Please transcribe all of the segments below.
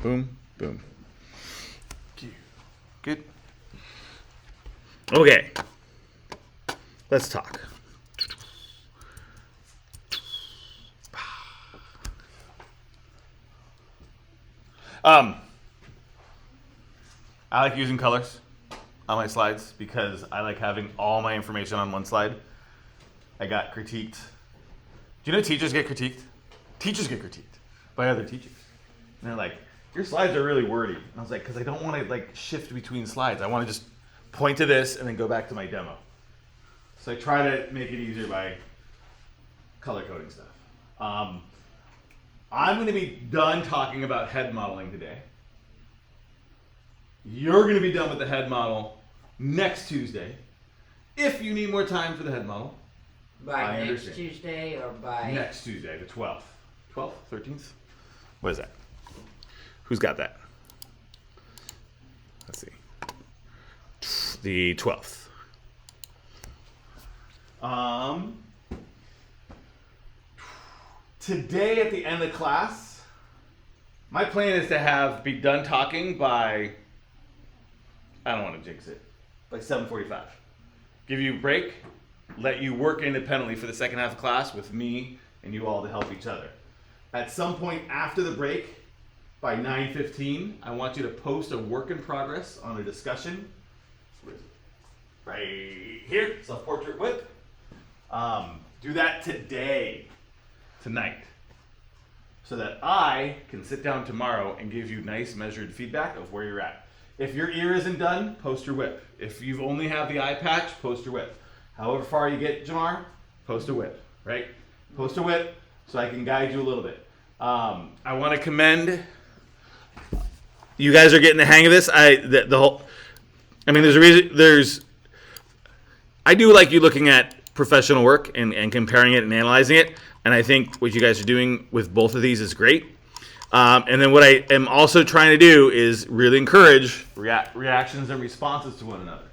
Boom, boom. Good. Okay. Let's talk. I like using colors on my slides because I like having all my information on one slide. I got critiqued. Do you know teachers get critiqued? Teachers get critiqued by other teachers. And they're like, your slides are really wordy. And I was like, because I don't want to like shift between slides. I want to just point to this and then go back to my demo. So I try to make it easier by color coding stuff. I'm going to be done talking about head modeling today. You're going to be done with the head model next Tuesday. If you need more time for the head model. By next Tuesday or by? Next Tuesday, the 12th. 12th? 13th? What is that? Who's got that? Let's see. The 12th. Today at the end of class, my plan is to be done talking by, I don't want to jinx it, by 7:45. Give you a break, let you work independently for the second half of class with me and you all to help each other. At some point after the break, by 9:15, I want you to post a work in progress on a discussion. Right here, self-portrait whip. Do that tonight, so that I can sit down tomorrow and give you nice measured feedback of where you're at. If your ear isn't done, post your whip. If you've only have the eye patch, post your whip. However far you get, Jamar, post a whip, right? Post a whip so I can guide you a little bit. I want to commend, you guys are getting the hang of this. There's a reason, I do like you looking at professional work and comparing it and analyzing it. And I think what you guys are doing with both of these is great. And then what I am also trying to do is really encourage reactions and responses to one another.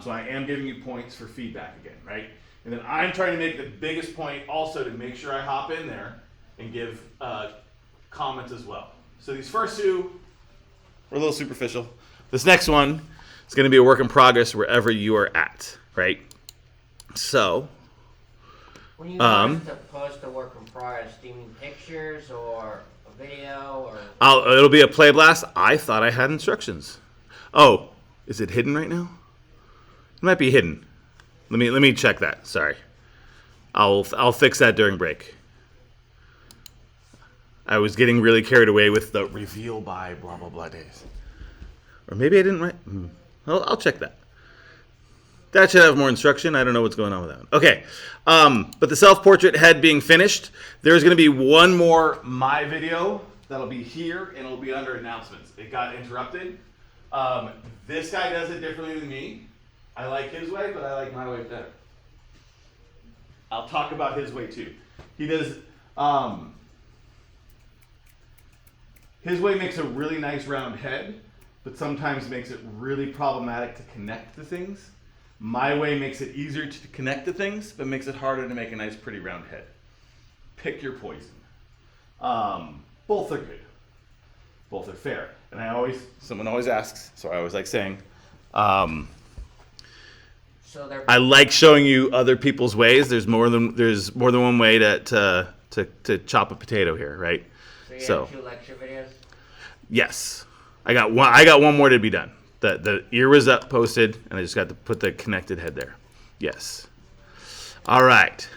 So I am giving you points for feedback again, right? And then I'm trying to make the biggest point also to make sure I hop in there and give comments as well. So these first two are a little superficial. This next one is going to be a work in progress wherever you are at, right? So, when you want to post a work in progress, do you mean pictures or a video or? It'll be a play blast. I thought I had instructions. Oh, is it hidden right now? It might be hidden. Let me check that. Sorry, I'll fix that during break. I was getting really carried away with the reveal by blah blah blah days, or maybe I didn't write. I'll check that. That should have more instruction. I don't know what's going on with that one. Okay, but the self-portrait head being finished, there's going to be one more my video that'll be here, and it'll be under announcements. It got interrupted. This guy does it differently than me. I like his way, but I like my way better. I'll talk about his way too. He does, his way makes a really nice round head, but sometimes makes it really problematic to connect the things. My way makes it easier to connect to things, but makes it harder to make a nice, pretty round head. Pick your poison. Both are good. Both are fair. And someone always asks, so I always like saying, I like showing you other people's ways. There's more than one way to chop a potato here, right? So you have 2 lecture videos? Yes, I got one more to be done. The ear was up, posted, and I just got to put the connected head there. Yes. All right.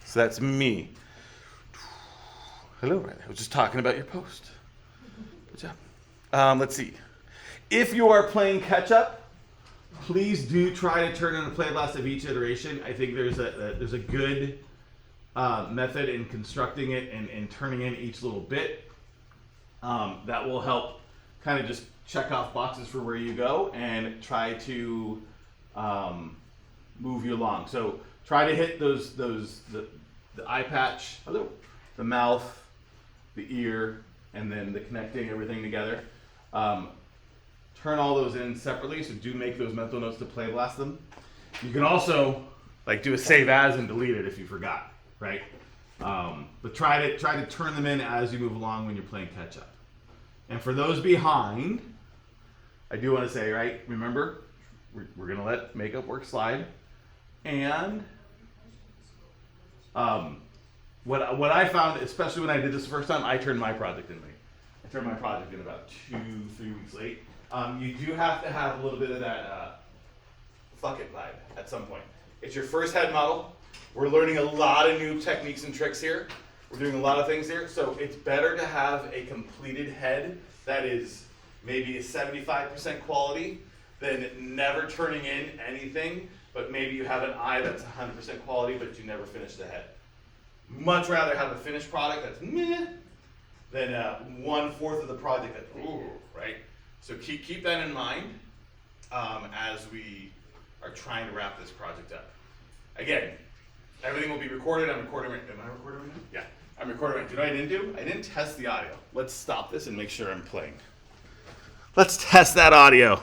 So that's me. Hello, Riley. I was just talking about your post. Good job. Let's see. If you are playing catch-up, please do try to turn in a play blast of each iteration. I think there's a good method in constructing it and turning in each little bit. That will help kind of just check off boxes for where you go and try to move you along. So try to hit the eye patch, the mouth, the ear, and then the connecting everything together. Turn all those in separately, so do make those mental notes to play blast them. You can also do a save as and delete it if you forgot, right? But try to turn them in as you move along when you're playing catch up. And for those behind, I do want to say, right, remember, we're going to let makeup work slide. And what I found, especially when I did this the first time, I turned my project in late. I turned my project in about 2-3 weeks late. You do have to have a little bit of that fuck it vibe at some point. It's your first head model. We're learning a lot of new techniques and tricks here. We're doing a lot of things here. So it's better to have a completed head that is maybe a 75% quality than never turning in anything, but maybe you have an eye that's 100% quality, but you never finish the head. Much rather have a finished product that's meh than 1/4 of the project that's ooh, right? So keep that in mind as we are trying to wrap this project up. Again, everything will be recorded. I'm recording right. Am I recording right now? Yeah, I'm recording right now. Do you know what I didn't do? I didn't test the audio. Let's stop this and make sure I'm playing. Let's test that audio.